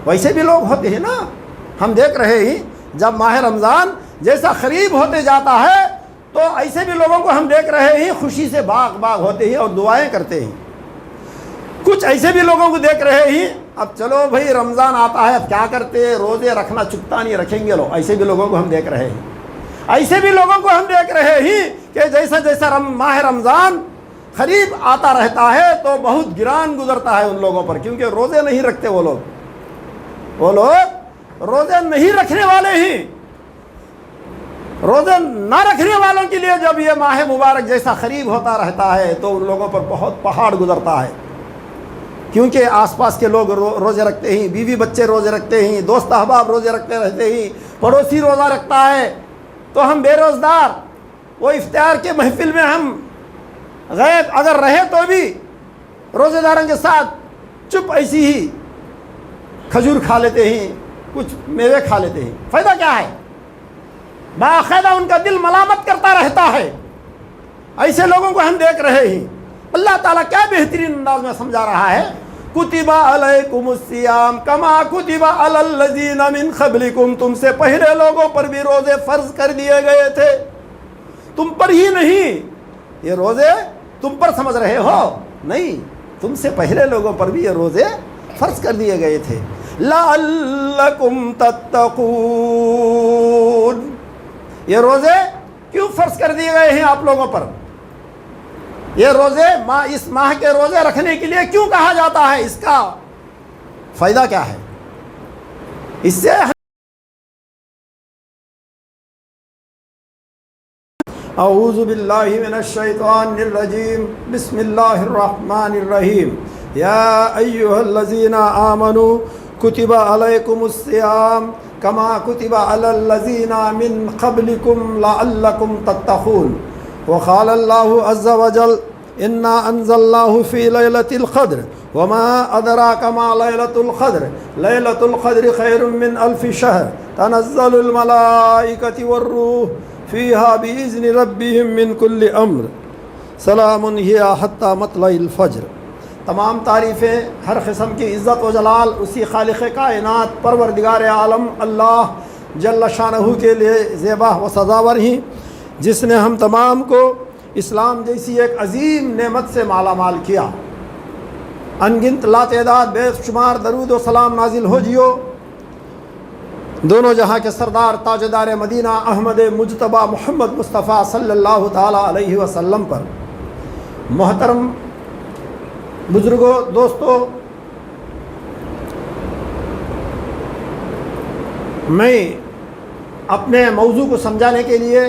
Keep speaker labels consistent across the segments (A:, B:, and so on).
A: ویسے بھی لوگ ہوتے ہیں نا، ہم دیکھ رہے ہیں جب ماہ رمضان جیسا قریب ہوتے جاتا ہے تو ایسے بھی لوگوں کو ہم دیکھ رہے ہیں خوشی سے باغ باغ ہوتے ہیں اور دعائیں کرتے ہیں۔ کچھ ایسے بھی لوگوں کو دیکھ رہے ہیں اب چلو بھائی رمضان آتا ہے اب کیا کرتے ہیں، روزے رکھنا چکتا نہیں، رکھیں گے لوگ، ایسے بھی لوگوں کو ہم دیکھ رہے ہیں۔ ایسے بھی لوگوں کو ہم دیکھ رہے ہیں کہ جیسا جیسا ماہ رمضان قریب آتا رہتا ہے تو بہت گران گزرتا ہے ان لوگوں پر، کیونکہ روزے نہیں رکھتے وہ لوگ روزے نہیں رکھنے والے ہی۔ روزے نہ رکھنے والوں کے لیے جب یہ ماہ مبارک جیسا قریب ہوتا رہتا ہے تو ان لوگوں پر بہت پہاڑ گزرتا ہے، کیونکہ آس پاس کے لوگ روزے رکھتے ہیں، بیوی بچے روزے رکھتے ہیں، دوست احباب روزے رکھتے رہتے ہیں، پڑوسی روزہ رکھتا ہے، تو ہم بے روزگار وہ افطار کے محفل میں ہم غیب اگر رہے تو بھی روزے داروں کے ساتھ چپ ایسی ہی کھجور کھا لیتے ہیں، کچھ میوے کھا لیتے ہیں، فائدہ کیا ہے؟ باقاعدہ ان کا دل ملامت کرتا رہتا ہے۔ ایسے لوگوں کو ہم دیکھ رہے ہیں۔ اللہ تعالیٰ کیا بہترین انداز میں سمجھا رہا ہے، کتب علیکم الصیام کما کتب علی الذین من قبلکم، تم سے پہلے لوگوں پر بھی روزے فرض کر دیے گئے تھے، تم پر ہی نہیں، یہ روزے تم پر سمجھ رہے ہو، نہیں، تم سے پہلے لوگوں پر بھی یہ روزے فرض کر دیے گئے تھے، لعلکم تتقون، یہ روزے کیوں فرض کر دیے گئے ہیں آپ لوگوں پر؟ یہ روزے اس ماہ کے روزے رکھنے کے لیے کیوں کہا جاتا ہے؟ اس کا فائدہ کیا ہے؟ اس سے اعوذ باللہ من الشیطان الرجیم، بسم اللہ الرحمن الرحیم، یا ایہا الذین آمنوا کتب علیکم الصیام کما کتب علی الذین من قبلکم لعلکم تتقون، وقال اللہ عز وجل انا انزلناه في ليلة القدر وما ادراك ما ليلة القدر ليلة القدر خير من 1000 شهر تنزل الملائكة والروح فيها بإذن ربهم من كل امر سلام هي حتى مطلع الفجر۔ تمام تعریفیں ہر قسم کی عزت و جلال اسی خالق کائنات پروردگار عالم اللہ جل شانہ کے لیے زیبا و سزاور ہیں، جس نے ہم تمام کو اسلام جیسی ایک عظیم نعمت سے مالا مال کیا۔ انگنت لا تعداد بے شمار درود و سلام نازل ہو جیو دونوں جہاں کے سردار تاجدار مدینہ احمد مجتبیٰ محمد مصطفیٰ صلی اللہ تعالیٰ علیہ وسلم پر۔ محترم بزرگوں، دوستو، میں اپنے موضوع کو سمجھانے کے لیے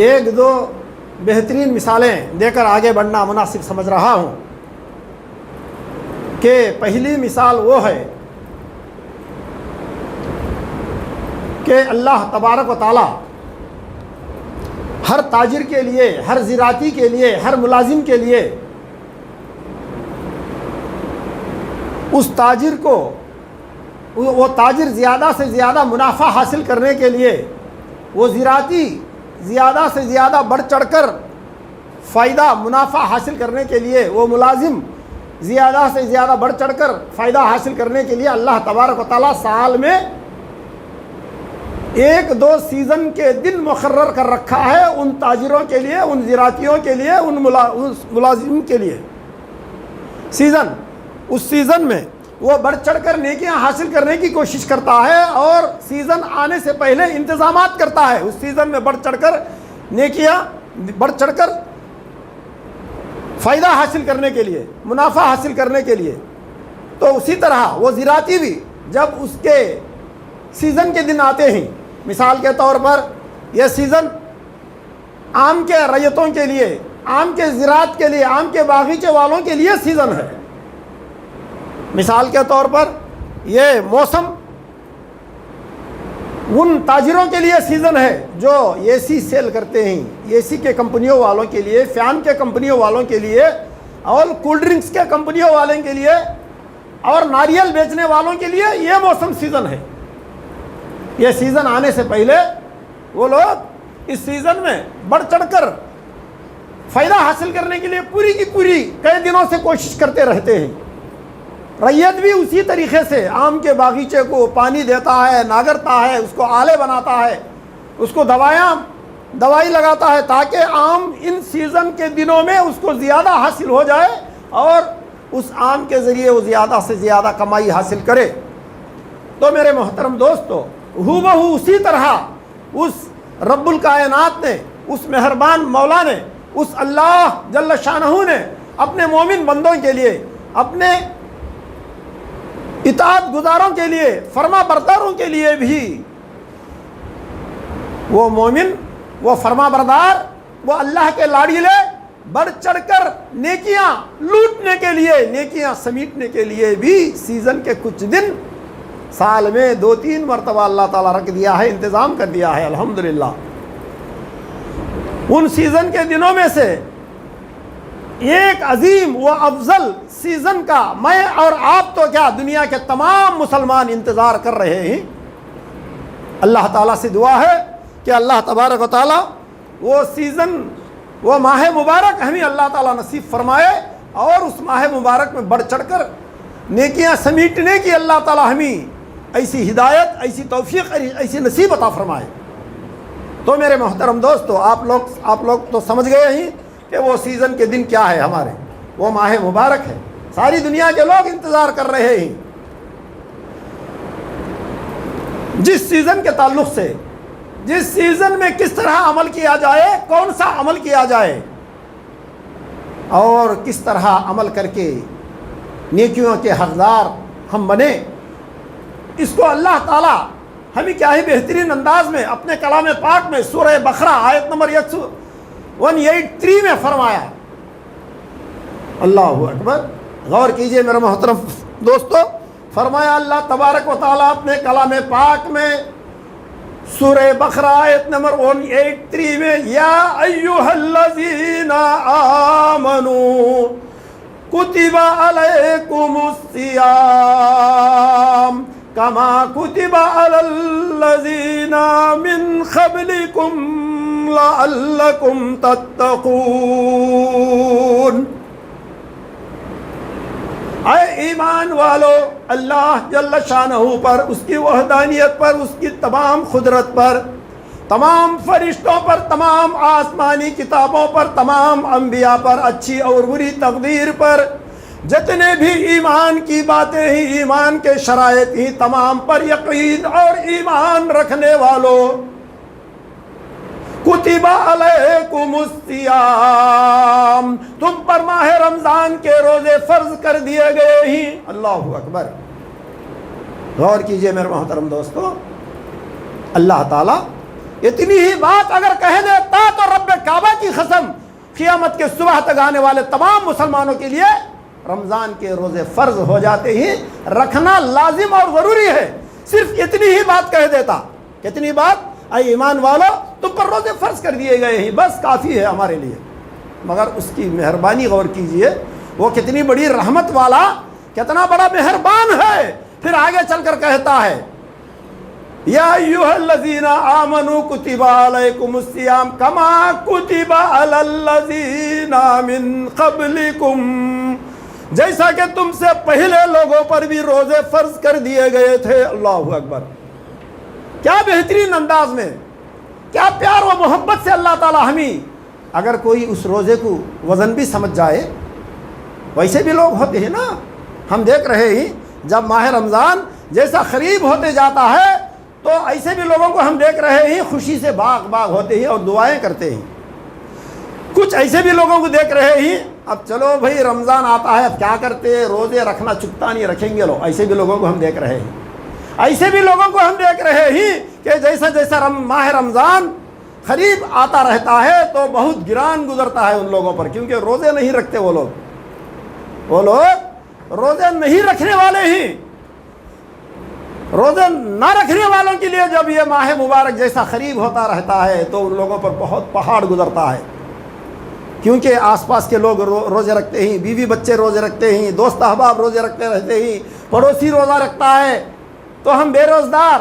A: ایک دو بہترین مثالیں دے کر آگے بڑھنا مناسب سمجھ رہا ہوں کہ پہلی مثال وہ ہے کہ اللہ تبارک و تعالی ہر تاجر کے لیے، ہر زراعتی کے لیے، ہر ملازم کے لیے اس تاجر کو، وہ تاجر زیادہ سے زیادہ منافع حاصل کرنے کے لیے، وہ زراعتی زیادہ سے زیادہ بڑھ چڑھ کر فائدہ منافع حاصل کرنے کے لیے، وہ ملازم زیادہ سے زیادہ بڑھ چڑھ کر فائدہ حاصل کرنے کے لیے اللہ تبارک و تعالیٰ سال میں ایک دو سیزن کے دن مقرر کر رکھا ہے ان تاجروں کے لیے، ان زراعتیوں کے لیے، ان ملازمین کے لیے۔ سیزن، اس سیزن میں وہ بڑھ چڑھ کر نیکیاں حاصل کرنے کی کوشش کرتا ہے اور سیزن آنے سے پہلے انتظامات کرتا ہے، اس سیزن میں بڑھ چڑھ کر نیکیاں، بڑھ چڑھ کر فائدہ حاصل کرنے کے لیے، منافع حاصل کرنے کے لیے۔ تو اسی طرح وہ زراعتی بھی جب اس کے سیزن کے دن آتے ہیں، مثال کے طور پر یہ سیزن آم کے ریتوں کے لیے، آم کے زراعت کے لیے، آم کے باغیچے والوں کے لیے سیزن ہے۔ مثال کے طور پر یہ موسم ان تاجروں کے لیے سیزن ہے جو اے سی سیل کرتے ہیں، اے سی کے کمپنیوں والوں کے لیے، فین کے کمپنیوں والوں کے لیے، اور کول ڈرنکس کے کمپنیوں والوں کے لیے، اور ناریل بیچنے والوں کے لیے یہ موسم سیزن ہے۔ یہ سیزن آنے سے پہلے وہ لوگ اس سیزن میں بڑھ چڑھ کر فائدہ حاصل کرنے کے لیے پوری کی پوری کئی دنوں سے کوشش کرتے رہتے ہیں۔ رعیت بھی اسی طریقے سے آم کے باغیچے کو پانی دیتا ہے، ناگرتا ہے، اس کو آلے بناتا ہے، اس کو دوائی لگاتا ہے تاکہ آم ان سیزن کے دنوں میں اس کو زیادہ حاصل ہو جائے اور اس آم کے ذریعے وہ زیادہ سے زیادہ کمائی حاصل کرے۔ تو میرے محترم دوستو، ہو بہو اسی طرح اس رب الکائنات نے، اس مہربان مولا نے، اس اللہ جل شانہ نے اپنے مومن بندوں کے لیے، اپنے اطاعت گزاروں کے لیے، فرما برداروں کے لیے بھی، وہ مومن، وہ فرما بردار، وہ اللہ کے لاڑیلے بڑھ چڑھ کر نیکیاں لوٹنے کے لیے، نیکیاں سمیٹنے کے لیے بھی سیزن کے کچھ دن سال میں 2-3 مرتبہ اللہ تعالیٰ رکھ دیا ہے، انتظام کر دیا ہے الحمدللہ۔ ان سیزن کے دنوں میں سے ایک عظیم و افضل سیزن کا میں اور آپ تو کیا دنیا کے تمام مسلمان انتظار کر رہے ہیں۔ اللہ تعالیٰ سے دعا ہے کہ اللہ تبارک و تعالیٰ وہ سیزن، وہ ماہ مبارک ہمیں اللہ تعالیٰ نصیب فرمائے اور اس ماہ مبارک میں بڑھ چڑھ کر نیکیاں سمیٹنے کی اللہ تعالیٰ ہمیں ایسی ہدایت، ایسی توفیق، ایسی نصیب عطا فرمائے۔ تو میرے محترم دوستو، آپ لوگ تو سمجھ گئے ہیں کہ وہ سیزن کے دن کیا ہے ہمارے، وہ ماہ مبارک ہے، ساری دنیا کے لوگ انتظار کر رہے ہیں۔ جس سیزن کے تعلق سے، جس سیزن میں کس طرح عمل کیا جائے، کون سا عمل کیا جائے اور کس طرح عمل کر کے نیکیوں کے حقدار ہم بنے، اس کو اللہ تعالیٰ ہمیں کیا ہی بہترین انداز میں اپنے کلام پاک میں سورہ بقرہ آیت نمبر 183 میں فرمایا۔ اللہ اکبر، غور کیجئے میرے محترم دوستو، فرمایا اللہ تبارک و تعالیٰ اپنے کلام پاک میں سورہ بقرہ آیت نمبر 183 میں، یا ایھا الذین آمنوا کتب علیکم الصیام کما کتب علی الذین من قبلکم لعلکم تتقون۔ اے ایمان والو، اللہ جل شانہ پر، اس کی وحدانیت پر، اس کی تمام قدرت پر، تمام فرشتوں پر، تمام آسمانی کتابوں پر، تمام انبیاء پر، اچھی اور بری تقدیر پر، جتنے بھی ایمان کی باتیں ہیں، ایمان کے شرائط ہیں، تمام پر یقین اور ایمان رکھنے والوں، کتب علیکم الصیام، تم پر ماہ رمضان کے روزے فرض کر دیے گئے ہیں۔ اللہ اکبر، غور کیجئے میرے محترم دوستو، اللہ تعالیٰ اتنی ہی بات اگر کہہ دیتا تو رب کعبہ کی قسم قیامت کے صبح تک آنے والے تمام مسلمانوں کے لیے رمضان کے روزے فرض ہو جاتے ہیں، رکھنا لازم اور ضروری ہے۔ صرف اتنی ہی بات کہہ دیتا، کتنی بات، اے ایمان والو تم پر روزے فرض کر دیے گئے ہیں، بس کافی ہے ہمارے لیے۔ مگر اس کی مہربانی غور کیجئے، وہ کتنی بڑی رحمت والا، کتنا بڑا مہربان ہے۔ پھر آگے چل کر کہتا ہے، یا ایھا الذین آمنوا کتب علیکم الصیام کما کتب علی الذین من قبلکم، جیسا کہ تم سے پہلے لوگوں پر بھی روزے فرض کر دیے گئے تھے۔ اللہ اکبر، کیا بہترین انداز میں، کیا پیار و محبت سے اللہ تعالیٰ ہمیں، اگر کوئی اس روزے کو وزن بھی سمجھ جائے، ویسے بھی لوگ ہوتے ہیں نا، ہم دیکھ رہے ہیں جب ماہ رمضان جیسا قریب ہوتے جاتا ہے تو ایسے بھی لوگوں کو ہم دیکھ رہے ہیں خوشی سے باغ باغ ہوتے ہیں اور دعائیں کرتے ہیں۔ کچھ ایسے بھی لوگوں کو دیکھ رہے ہیں، اب چلو بھائی رمضان آتا ہے، اب کیا کرتے ہیں، روزے رکھنا چکتا نہیں، رکھیں گے لوگ، ایسے بھی لوگوں کو ہم دیکھ رہے ہیں۔ ایسے بھی لوگوں کو ہم دیکھ رہے ہیں کہ جیسا جیسا ماہ رمضان قریب آتا رہتا ہے تو بہت گران گزرتا ہے ان لوگوں پر، کیونکہ روزے نہیں رکھتے وہ لوگ روزے نہیں رکھنے والے ہیں۔ روزے نہ رکھنے والوں کے لیے جب یہ ماہ مبارک جیسا قریب ہوتا رہتا ہے تو ان لوگوں پر بہت پہاڑ گزرتا ہے، کیونکہ آس پاس کے لوگ روزے رکھتے ہیں، بیوی بچے روزے رکھتے ہیں، دوست احباب روزے رکھتے رہتے ہیں، پڑوسی روزہ رکھتا ہے، تو ہم بے روزگار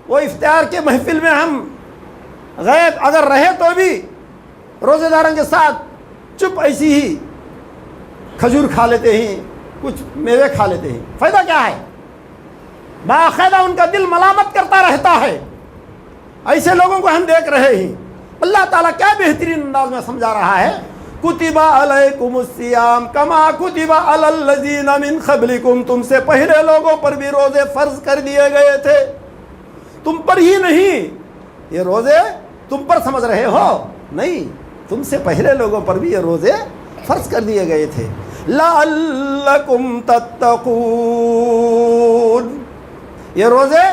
A: وہ افطار کے محفل میں ہم غیب اگر رہے تو بھی روزے داروں کے ساتھ چپ ایسی ہی کھجور کھا لیتے ہیں، کچھ میوے کھا لیتے ہیں، فائدہ کیا ہے؟ باقاعدہ ان کا دل ملامت کرتا رہتا ہے۔ ایسے لوگوں کو ہم دیکھ رہے ہیں۔ اللہ تعالیٰ کیا بہترین انداز میں سمجھا رہا ہے، کتب علیکم الصیام کما کتب علی الذین من قبلکم، تم سے پہلے لوگوں پر بھی روزے فرض کر دیے گئے تھے۔ تم پر ہی نہیں، یہ روزے تم پر سمجھ رہے ہو؟ نہیں، تم سے پہلے لوگوں پر بھی یہ روزے فرض کر دیے گئے تھے۔ لعلکم تتقون، یہ روزے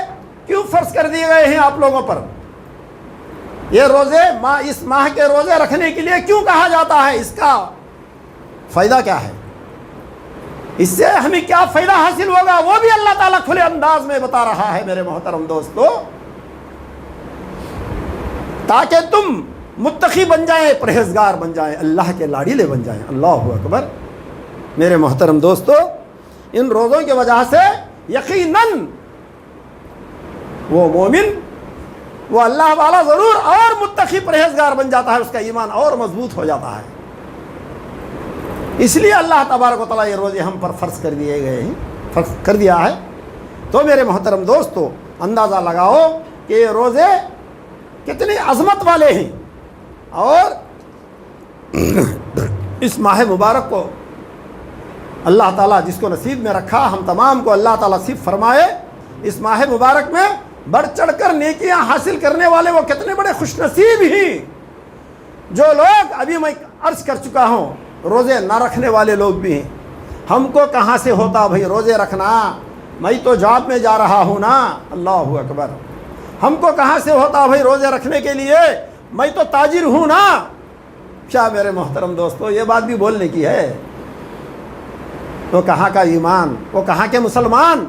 A: کیوں فرض کر دیے گئے ہیں آپ لوگوں پر؟ یہ روزے اس ماہ کے روزے رکھنے کے لیے کیوں کہا جاتا ہے؟ اس کا فائدہ کیا ہے؟ اس سے ہمیں کیا فائدہ حاصل ہوگا وہ بھی اللہ تعالیٰ کھلے انداز میں بتا رہا ہے میرے محترم دوستو، تاکہ تم متقی بن جائیں، پرہیزگار بن جائیں، اللہ کے لاڈیلے بن جائیں۔ اللہ اکبر۔ میرے محترم دوستو، ان روزوں کی وجہ سے یقیناً وہ مومن، وہ اللہ والا ضرور اور متقی پرہیزگار بن جاتا ہے، اس کا ایمان اور مضبوط ہو جاتا ہے۔ اس لیے اللہ تبارک و تعالیٰ یہ روزے ہم پر فرض کر دیے گئے ہیں، فرض کر دیا ہے۔ تو میرے محترم دوستو، اندازہ لگاؤ کہ یہ روزے کتنی عظمت والے ہیں، اور اس ماہ مبارک کو اللہ تعالیٰ جس کو نصیب میں رکھا، ہم تمام کو اللہ تعالیٰ نصیب فرمائے، اس ماہ مبارک میں بڑھ چڑھ کر نیکیاں حاصل کرنے والے وہ کتنے بڑے خوش نصیب ہیں۔ جو لوگ ابھی میں عرض کر چکا ہوں روزے نہ رکھنے والے لوگ بھی ہیں، ہم کو کہاں سے ہوتا بھائی روزے رکھنا، میں تو جاب میں جا رہا ہوں نا، اللہ اکبر، ہم کو کہاں سے ہوتا بھائی روزے رکھنے کے لیے، میں تو تاجر ہوں نا۔ کیا میرے محترم دوستو یہ بات بھی بولنے کی ہے؟ وہ کہاں کا ایمان، وہ کہاں کے مسلمان؟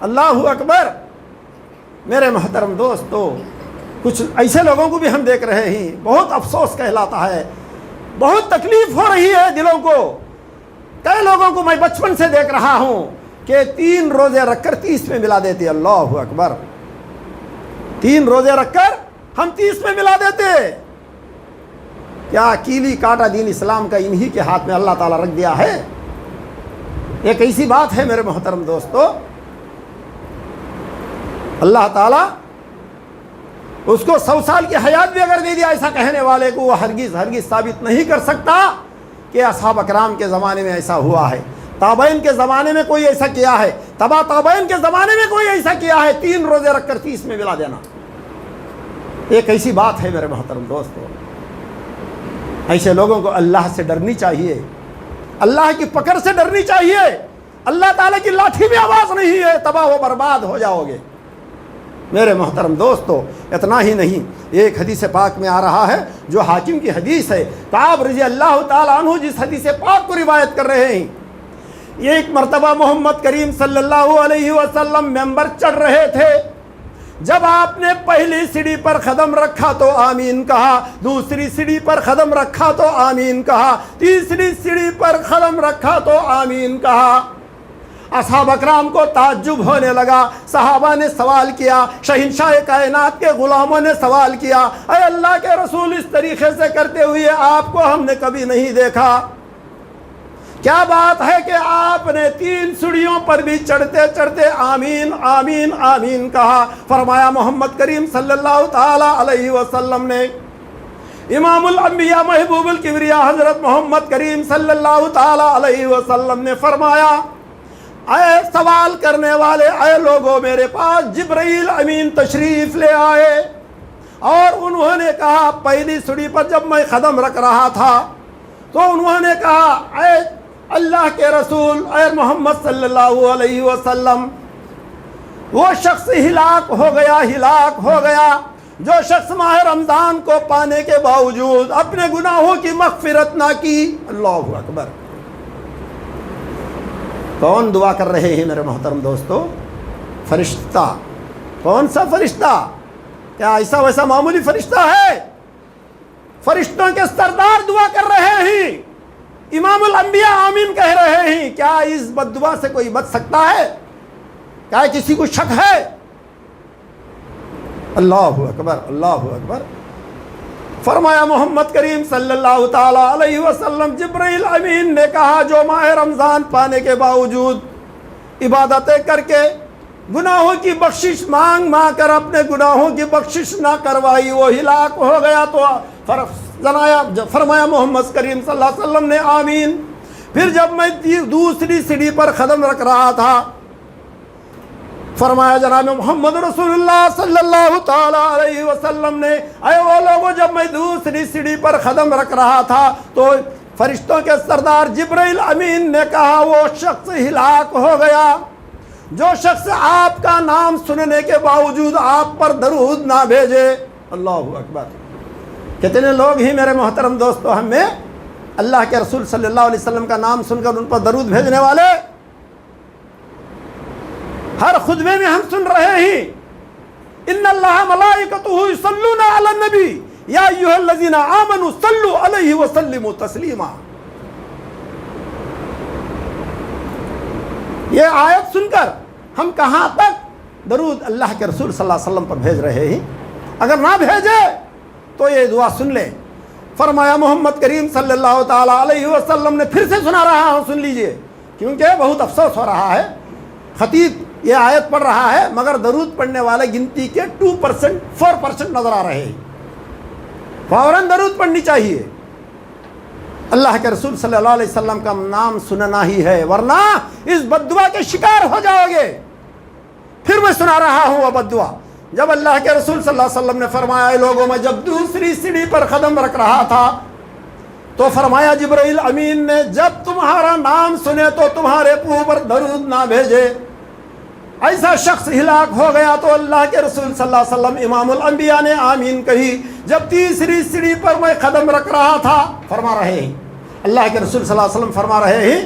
A: اللہ اکبر۔ میرے محترم دوستو، کچھ ایسے لوگوں کو بھی ہم دیکھ رہے ہیں، بہت افسوس کہلاتا ہے، بہت تکلیف ہو رہی ہے دلوں کو۔ کئی لوگوں کو میں بچپن سے دیکھ رہا ہوں کہ 3 روزے رکھ کر 30 میں ملا دیتے۔ اللہ اکبر، 3 روزے رکھ کر ہم 30 میں ملا دیتے۔ کیا کیلی کاٹا دین اسلام کا انہی کے ہاتھ میں اللہ تعالیٰ رکھ دیا ہے؟ یہ کیسی بات ہے میرے محترم دوستو؟ اللہ تعالیٰ اس کو 100 سال کی حیات بھی اگر دے دیا ایسا کہنے والے کو، وہ ہرگز ثابت نہیں کر سکتا کہ اصحاب اکرام کے زمانے میں ایسا ہوا ہے، تابعین کے زمانے میں کوئی ایسا کیا ہے، تبا تابعین کے زمانے میں کوئی ایسا کیا ہے 3 روزے رکھ کر 30 میں ملا دینا۔ یہ کیسی بات ہے میرے محترم دوستو؟ ایسے لوگوں کو اللہ سے ڈرنی چاہیے، اللہ کی پکڑ سے ڈرنی چاہیے۔ اللہ تعالیٰ کی لاٹھی میں آواز نہیں ہے، تباہ و برباد ہو جاؤ گے۔ میرے محترم دوستو، اتنا ہی نہیں، ایک حدیث پاک میں آ رہا ہے جو حاکم کی حدیث ہے، کعب رضی اللہ تعالیٰ عنہ جس حدیث پاک کو روایت کر رہے ہیں، یہ ایک مرتبہ محمد کریم صلی اللہ علیہ وسلم ممبر چڑھ رہے تھے، جب آپ نے پہلی سیڑھی پر قدم رکھا تو آمین کہا، دوسری سیڑھی پر قدم رکھا تو آمین کہا، تیسری سیڑھی پر قدم رکھا تو آمین کہا۔ اصحاب اکرام کو تعجب ہونے لگا، صحابہ نے سوال کیا، شہنشاہ کائنات کے غلاموں نے سوال کیا، اے اللہ کے رسول اس طریقے سے کرتے ہوئے آپ کو ہم نے کبھی نہیں دیکھا، کیا بات ہے کہ آپ نے 3 سیڑھیوں پر بھی چڑھتے چڑھتے آمین آمین آمین کہا؟ فرمایا محمد کریم صلی اللہ تعالی علیہ وسلم نے، امام الانبیاء محبوب الکبریاء حضرت محمد کریم صلی اللہ تعالی علیہ وسلم نے فرمایا، اے سوال کرنے والے، اے لوگوں، میرے پاس جبرائیل امین تشریف لے آئے، اور انہوں نے کہا پہلی سیڑھی پر جب میں قدم رکھ رہا تھا تو انہوں نے کہا، اے اللہ کے رسول، اے محمد صلی اللہ علیہ وسلم، وہ شخص ہلاک ہو گیا جو شخص ماہ رمضان کو پانے کے باوجود اپنے گناہوں کی مغفرت نہ کی۔ اللہ اکبر۔ کون دعا کر رہے ہیں میرے محترم دوستو؟ فرشتہ۔ کون سا فرشتہ؟ کیا ایسا ویسا معمولی فرشتہ ہے؟ فرشتوں کے سردار دعا کر رہے ہیں، امام الانبیاء آمین کہہ رہے ہیں۔ کیا اس بد دعا سے کوئی بچ سکتا ہے؟ کیا کسی کو شک ہے؟ اللہ اکبر، اللہ اکبر۔ فرمایا محمد کریم صلی اللہ تعالیٰ علیہ وسلم جبرائیل امین نے کہا جو ماہ رمضان پانے کے باوجود عبادتیں کر کے گناہوں کی بخشش مانگ کر اپنے گناہوں کی بخشش نہ کروائی وہ ہلاک ہو گیا. تو فرمایا محمد کریم صلی اللہ علیہ وسلم نے آمین. پھر جب میں دوسری سیڑھی پر قدم رکھ رہا تھا فرمایا جناب محمد رسول اللہ صلی اللہ تعالیٰ علیہ وسلم نے اے وہ لوگوں جب میں دوسری سیڑھی پر قدم رکھ رہا تھا تو فرشتوں کے سردار جبرائیل امین نے کہا وہ شخص ہلاک ہو گیا جو شخص آپ کا نام سننے کے باوجود آپ پر درود نہ بھیجے. اللہ اکبر. کتنے لوگ ہی میرے محترم دوستو ہمیں اللہ کے رسول صلی اللہ علیہ وسلم کا نام سن کر ان پر درود بھیجنے والے ہر خطبے میں ہم سن رہے ہیں ان اللہ ملائکتہ یصلون علی النبی یا ایھا الذین آمنوا صلوا علیہ وسلموا تسلیما. یہ آیت سن کر ہم کہاں تک درود اللہ کے رسول صلی اللہ علیہ وسلم پر بھیج رہے ہیں؟ اگر نہ بھیجے تو یہ دعا سن لیں. فرمایا محمد کریم صلی اللہ تعالیٰ علیہ وسلم نے پھر سے سنا رہا ہوں سن لیجئے کیونکہ بہت افسوس ہو رہا ہے. خطیب یہ آیت پڑھ رہا ہے مگر درود پڑھنے والے گنتی کے 2% 4% نظر آ رہے ہیں. فوراً درود پڑھنی چاہیے. اللہ کے رسول صلی اللہ علیہ وسلم کا نام سننا ہی ہے ورنہ اس بددعا کے شکار ہو جاؤ گے. پھر میں سنا رہا ہوں وہ بددعا جب اللہ کے رسول صلی اللہ علیہ وسلم نے فرمایا اے لوگوں میں جب دوسری سیڑھی پر قدم رکھ رہا تھا تو فرمایا جبرائیل امین نے جب تمہارا نام سنے تو تمہارے منہ پر درود نہ بھیجے. ایسا شخص ہلاک ہو گیا تو اللہ کے رسول صلی اللہ علیہ وسلم امام الانبیاء نے آمین کہی. جب تیسری سیڑھی پر میں قدم رکھ رہا تھا فرما رہے ہیں اللہ کے رسول صلی اللہ علیہ وسلم فرما رہے ہیں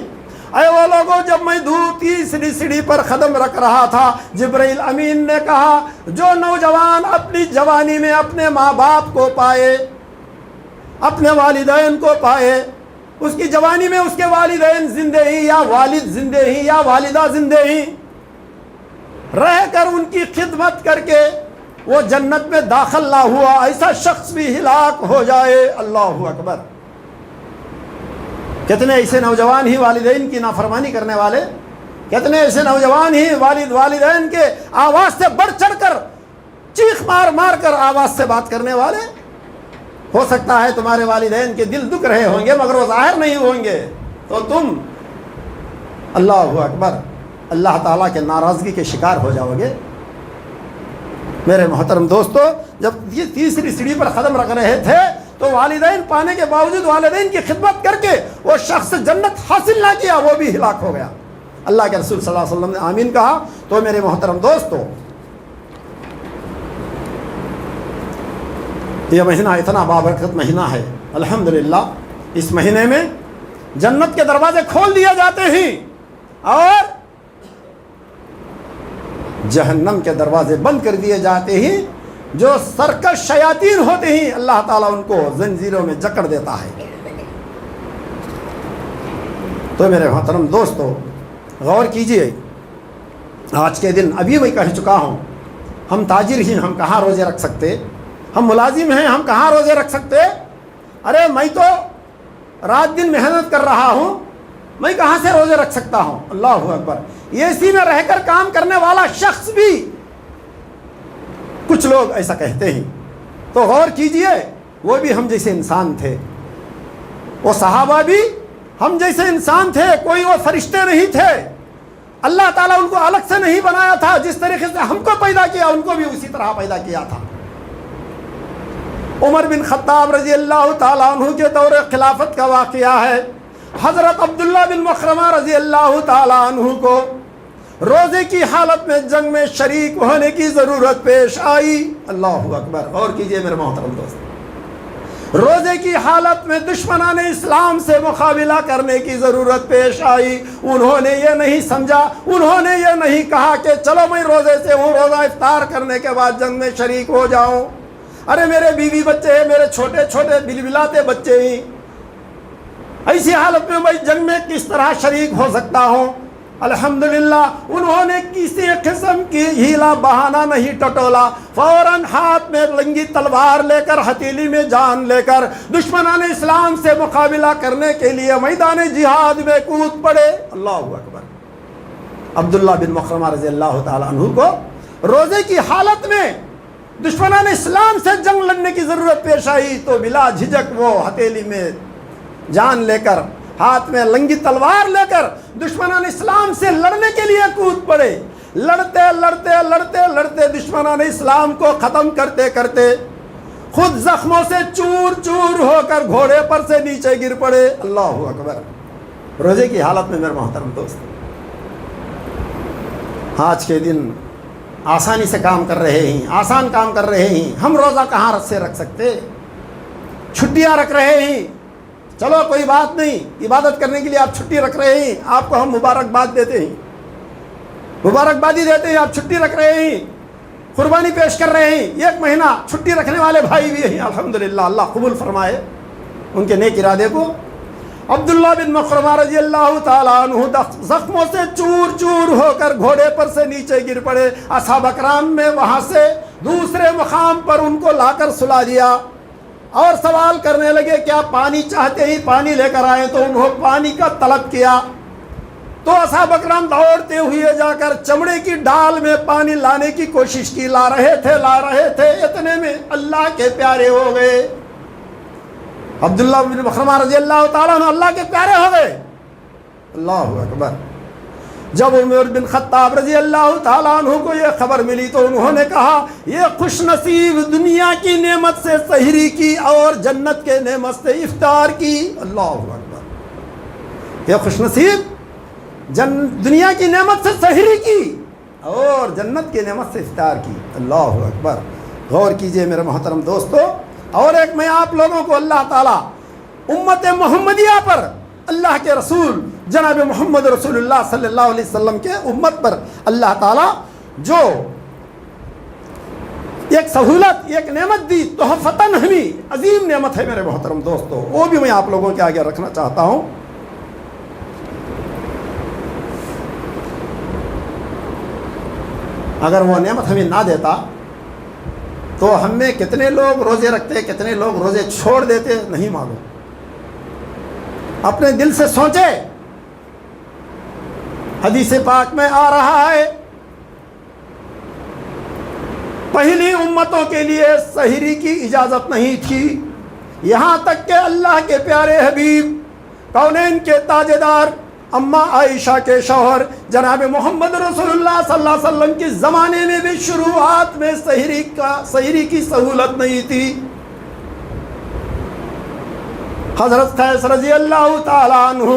A: اے وہ لوگوں جب میں تیسری سیڑھی پر قدم رکھ رہا تھا جبرائیل امین نے کہا جو نوجوان اپنی جوانی میں اپنے ماں باپ کو پائے اپنے والدین کو پائے اس کی جوانی میں اس کے والدین زندے ہی یا والد زندے ہی یا والدہ زندے ہی رہ کر ان کی خدمت کر کے وہ جنت میں داخل نہ ہوا ایسا شخص بھی ہلاک ہو جائے. اللہ اکبر. کتنے ایسے نوجوان ہی والدین کی نافرمانی کرنے والے کتنے ایسے نوجوان ہی والدین کے آواز سے بڑھ چڑھ کر چیخ مار کر آواز سے بات کرنے والے. ہو سکتا ہے تمہارے والدین کے دل دکھ رہے ہوں گے مگر وہ ظاہر نہیں ہوں گے تو تم اللہ اکبر اللہ تعالیٰ کے ناراضگی کے شکار ہو جاؤ گے. میرے محترم دوستو جب یہ تیسری سیڑھی پر قدم رکھ رہے تھے تو والدین پانے کے باوجود والدین کی خدمت کر کے وہ شخص جنت حاصل نہ کیا وہ بھی ہلاک ہو گیا. اللہ کے رسول صلی اللہ علیہ وسلم نے آمین کہا. تو میرے محترم دوستو یہ مہینہ اتنا بابرکت مہینہ ہے الحمدللہ. اس مہینے میں جنت کے دروازے کھول دیے جاتے ہیں اور جہنم کے دروازے بند کر دیے جاتے ہیں. جو سرکش شیاطین ہوتے ہیں اللہ تعالیٰ ان کو زنجیروں میں جکڑ دیتا ہے. تو میرے محترم دوستو غور کیجئے آج کے دن ابھی میں کہہ چکا ہوں ہم تاجر ہی ہم کہاں روزے رکھ سکتے ہم ملازم ہیں ہم کہاں روزے رکھ سکتے. ارے میں تو رات دن محنت کر رہا ہوں میں کہاں سے روزے رکھ سکتا ہوں. اللہ اکبر. اسی میں رہ کر کام کرنے والا شخص بھی کچھ لوگ ایسا کہتے ہیں. تو غور کیجئے وہ بھی ہم جیسے انسان تھے وہ صحابہ بھی ہم جیسے انسان تھے کوئی وہ فرشتے نہیں تھے. اللہ تعالیٰ ان کو الگ سے نہیں بنایا تھا جس طریقے سے ہم کو پیدا کیا ان کو بھی اسی طرح پیدا کیا تھا. عمر بن خطاب رضی اللہ تعالیٰ عنہ کے دور خلافت کا واقعہ ہے. حضرت عبداللہ بن مخرمہ رضی اللہ تعالیٰ عنہ کو روزے کی حالت میں جنگ میں شریک ہونے کی ضرورت پیش آئی. اللہ اکبر. غور کیجئے میرے محترم دوست روزے کی حالت میں دشمنان اسلام سے مقابلہ کرنے کی ضرورت پیش آئی. انہوں نے یہ نہیں سمجھا انہوں نے یہ نہیں کہا کہ چلو میں روزے سے ہوں روزہ افطار کرنے کے بعد جنگ میں شریک ہو جاؤں. ارے میرے بیوی بچے ہیں میرے چھوٹے چھوٹے بلبلاتے بچے ہیں ایسی حالت میں میں جنگ میں کس طرح شریک ہو سکتا ہوں. الحمدللہ انہوں نے کسی قسم کی ہیلا بہانہ نہیں ٹٹولا، فوراً ہاتھ میں لنگی تلوار لے کر، ہتھیلی میں جان لے کر دشمنان اسلام سے مقابلہ کرنے کے لیے میدان جہاد میں کود پڑے۔ اللہ اکبر۔ عبداللہ بن مخرمہ رضی اللہ تعالیٰ عنہ کو روزے کی حالت میں دشمنان اسلام سے جنگ لڑنے کی ضرورت پیش آئی تو بلا جھجک وہ ہتھیلی میں جان لے کر، ہاتھ میں لنگی تلوار لے کر دشمنان اسلام سے لڑنے کے لیے کود پڑے۔ لڑتے لڑتے لڑتے لڑتے دشمنان اسلام کو ختم کرتے کرتے خود زخموں سے چور چور ہو کر گھوڑے پر سے نیچے گر پڑے۔ اللہ اکبر۔ روزے کی حالت میں میرے محترم دوست، آج کے دن آسانی سے کام کر رہے ہیں، آسان کام کر رہے ہیں، ہم روزہ کہاں سے رکھ سکتے، چھٹیاں رکھ رہے ہیں، چلو کوئی بات نہیں، عبادت کرنے کے لیے آپ چھٹی رکھ رہے ہیں، آپ کو ہم مبارکباد دیتے ہیں، مبارکبادی دیتے ہیں، آپ چھٹی رکھ رہے ہیں، قربانی پیش کر رہے ہیں، 1 مہینہ چھٹی رکھنے والے بھائی بھی ہیں، الحمدللہ، اللہ قبول فرمائے ان کے نیک ارادے کو۔ عبداللہ بن مخرمہ رضی اللہ تعالیٰ عنہ زخموں سے چور چور ہو کر گھوڑے پر سے نیچے گر پڑے۔ اصحاب اکرام میں وہاں سے دوسرے مقام پر ان کو لا کر سلا دیا اور سوال کرنے لگے کیا پانی چاہتے ہی پانی لے کر آئے، تو انہوں پانی کا طلب کیا تو اصحاب اکرام دوڑتے ہوئے جا کر چمڑے کی ڈال میں پانی لانے کی کوشش کی، لا رہے تھے، اتنے میں اللہ کے پیارے ہو گئے۔ عبداللہ بن مخرمہ رضی اللہ تعالیٰ عنہ اللہ کے پیارے ہو گئے۔ اللہ اکبر۔ جب عمر بن خطاب رضی اللہ تعالیٰ عنہ کو یہ خبر ملی تو انہوں نے کہا یہ خوش نصیب دنیا کی نعمت سے سحری کی اور جنت کے نعمت سے افطار کی۔ اللہ اکبر۔ یہ خوش نصیب دنیا کی نعمت سے سحری کی اور جنت کی نعمت سے افطار کی۔ اللہ اکبر۔ غور کیجئے میرے محترم دوستو، اور ایک میں آپ لوگوں کو اللہ تعالیٰ امت محمدیہ پر، اللہ کے رسول جناب محمد رسول اللہ صلی اللہ علیہ وسلم کے امت پر اللہ تعالیٰ جو ایک سہولت، ایک نعمت دی، تحفتاً ہمیں عظیم نعمت ہے میرے محترم دوستو، وہ بھی میں آپ لوگوں کے آگے رکھنا چاہتا ہوں۔ اگر وہ نعمت ہمیں نہ دیتا تو ہم میں کتنے لوگ روزے رکھتے، کتنے لوگ روزے چھوڑ دیتے نہیں معلوم۔ اپنے دل سے سوچے، حدیث پاک میں آ رہا ہے پہلی امتوں کے لیے سحری کی اجازت نہیں تھی، یہاں تک کہ اللہ کے پیارے حبیب کونین کے تاجدار اماں عائشہ کے شوہر جناب محمد رسول اللہ صلی اللہ علیہ وسلم کے زمانے میں بھی شروعات میں سحری کی سہولت نہیں تھی۔ حضرت قیس رضی اللہ تعالیٰ عنہ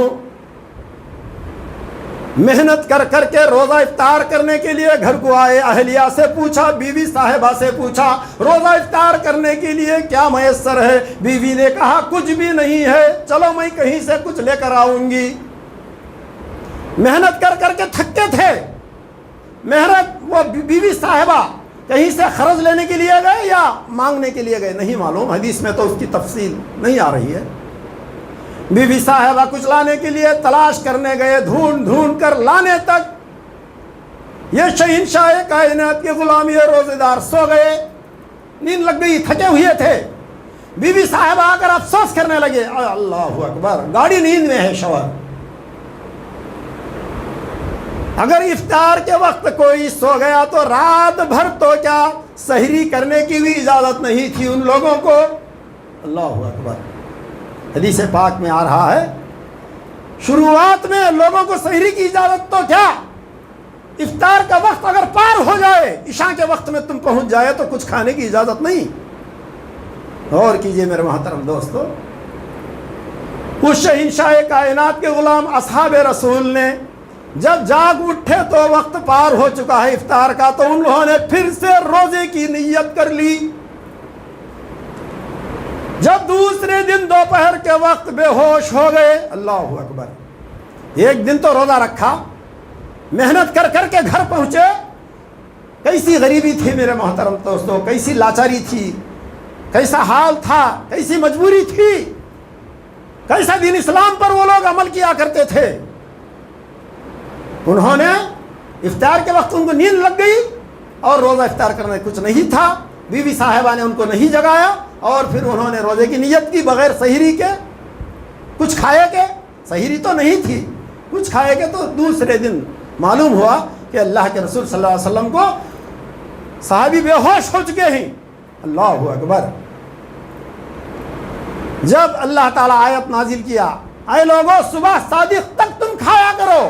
A: محنت کر کر کے روزہ افطار کرنے کے لیے گھر کو آئے، اہلیہ سے پوچھا، بیوی صاحبہ سے پوچھا روزہ افطار کرنے کے لیے کیا میسر ہے؟ بیوی نے کہا کچھ بھی نہیں ہے، چلو میں کہیں سے کچھ لے کر آؤں گی۔ محنت کر کر کے تھکے تھے، محنت وہ بیوی صاحبہ کہیں سے خرچ لینے کے لیے گئے یا مانگنے کے لیے گئے نہیں معلوم، حدیث میں تو اس کی تفصیل نہیں آ رہی ہے۔ بیوی صاحبہ کچھ لانے کے لیے تلاش کرنے گئے، ڈھونڈ ڈھونڈ کر لانے تک یہ شہنشاہ کائنات کے غلام یہ روزے دار سو گئے، نیند لگ گئی، تھکے ہوئے تھے۔ بیوی صاحبہ آ کر افسوس کرنے لگے، اللہ اکبر، گاڑی نیند میں ہے شوہر۔ اگر افطار کے وقت کوئی سو گیا تو رات بھر تو کیا سحری کرنے کی بھی اجازت نہیں تھی ان لوگوں کو۔ اللہ اکبر۔ حدیث پاک میں آ رہا ہے شروعات میں لوگوں کو سحری کی اجازت تو کیا، افطار کا وقت اگر پار ہو جائے، عشاء کے وقت میں تم پہنچ جائے تو کچھ کھانے کی اجازت نہیں۔ غور کیجئے میرے محترم دوستو، اس شہنشاہ کائنات کے غلام اصحاب رسول نے جب جاگ اٹھے تو وقت پار ہو چکا ہے افطار کا، تو ان لوگوں نے پھر سے روزے کی نیت کر لی۔ جب دوسرے دن دوپہر کے وقت بے ہوش ہو گئے، اللہ اکبر، ایک دن تو روزہ رکھا، محنت کر کر کے گھر پہنچے، کیسی غریبی تھی میرے محترم دوستو، کیسی لاچاری تھی، کیسا حال تھا، کیسی مجبوری تھی، کیسا دین اسلام پر وہ لوگ عمل کیا کرتے تھے۔ انہوں نے افطار کے وقت ان کو نیند لگ گئی اور روزہ افطار کرنے کچھ نہیں تھا، بیوی صاحبہ نے ان کو نہیں جگایا اور پھر انہوں نے روزے کی نیت کی بغیر سحری کے، کچھ کھائے کے، سحری تو نہیں تھی، کچھ کھائے کے، تو دوسرے دن معلوم ہوا کہ اللہ کے رسول صلی اللہ علیہ وسلم کو صحابی بے ہوش ہو چکے ہیں۔ اللہ اکبر۔ جب اللہ تعالیٰ آیت نازل کیا، اے لوگوں صبح صادق تک تم کھایا کرو،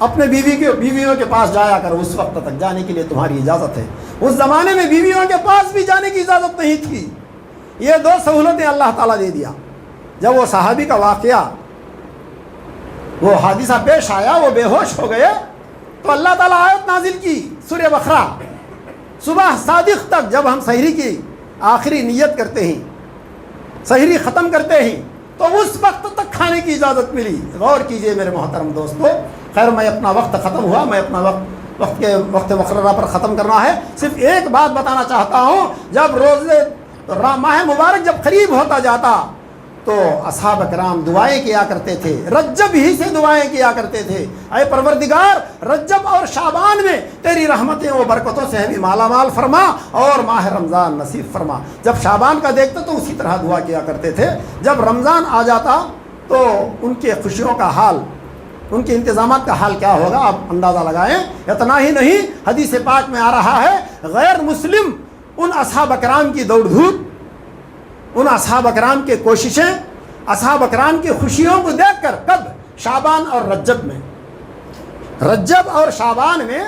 A: اپنے بیویوں کے پاس جایا کرو، اس وقت تک جانے کے لیے تمہاری اجازت ہے۔ اس زمانے میں بیویوں کے پاس بھی جانے کی اجازت نہیں تھی۔ یہ دو سہولتیں اللہ تعالیٰ دے دیا۔ جب وہ صحابی کا واقعہ، وہ حادثہ پیش آیا، وہ بے ہوش ہو گئے، تو اللہ تعالیٰ آیت نازل کی سورہ بقرہ، صبح صادق تک، جب ہم سحری کی آخری نیت کرتے ہیں، سحری ختم کرتے ہیں، تو اس وقت تک کھانے کی اجازت ملی۔ غور کیجئے میرے محترم دوستو۔ خیر میں اپنا وقت ختم ہوا، میں اپنا وقت مقررہ پر ختم کرنا ہے۔ صرف ایک بات بتانا چاہتا ہوں، جب ماہ مبارک جب قریب ہوتا جاتا تو اصحاب کرام دعائیں کیا کرتے تھے، رجب ہی سے دعائیں کیا کرتے تھے، اے پروردگار رجب اور شعبان میں تیری رحمتیں و برکتوں سے ہمیں مالا مال فرما اور ماہ رمضان نصیب فرما۔ جب شعبان کا دیکھتے تو اسی طرح دعا کیا کرتے تھے۔ جب رمضان آ جاتا تو ان کے خوشیوں کا حال، ان کے انتظامات کا حال کیا ہوگا آپ اندازہ لگائیں۔ اتنا ہی نہیں، حدیث پاک میں آ رہا ہے، غیر مسلم ان اصحاب کرام کی دوڑ دھوپ، ان اصحاب اکرام کے کوششیں، اصحاب اکرام کی خوشیوں کو دیکھ کر، کب؟ شعبان اور رجب میں، رجب اور شعبان میں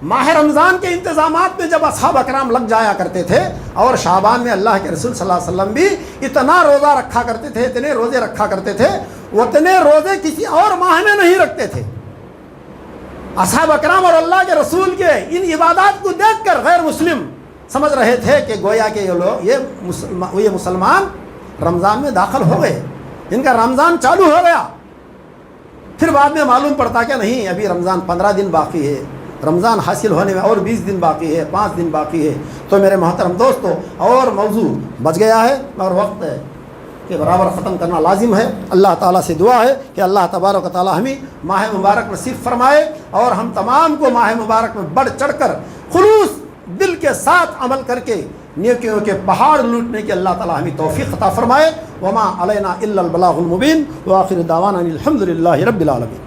A: ماہ رمضان کے انتظامات میں جب اصحاب اکرام لگ جایا کرتے تھے، اور شعبان میں اللہ کے رسول صلی اللہ علیہ وسلم بھی اتنا روزہ رکھا کرتے تھے، اتنے روزے رکھا کرتے تھے، اتنے روزے کسی اور ماہ میں نہیں رکھتے تھے۔ اصحاب اکرام اور اللہ کے رسول کے ان عبادات کو دیکھ کر غیر مسلم سمجھ رہے تھے کہ گویا کہ یہ لوگ، یہ مسلمان رمضان میں داخل ہو گئے، ان کا رمضان چالو ہو گیا۔ پھر بعد میں معلوم پڑتا کہ نہیں، ابھی رمضان 15 دن باقی ہے، رمضان حاصل ہونے میں اور 20 دن باقی ہے، 5 دن باقی ہے۔ تو میرے محترم دوستو، اور موضوع بچ گیا ہے اور وقت کے برابر ختم کرنا لازم ہے۔ اللہ تعالیٰ سے دعا ہے کہ اللہ تبارک و تعالیٰ ہمیں ماہ مبارک نصیب فرمائے، اور ہم تمام کو ماہ مبارک میں بڑھ چڑھ کر خلوص دل کے ساتھ عمل کر کے نیکیوں کے پہاڑ لوٹنے کی اللہ تعالیٰ ہمیں توفیق عطا فرمائے۔ وما علینا الا البلاغ المبین، وآخر دعوانا الحمد للہ رب العالمین۔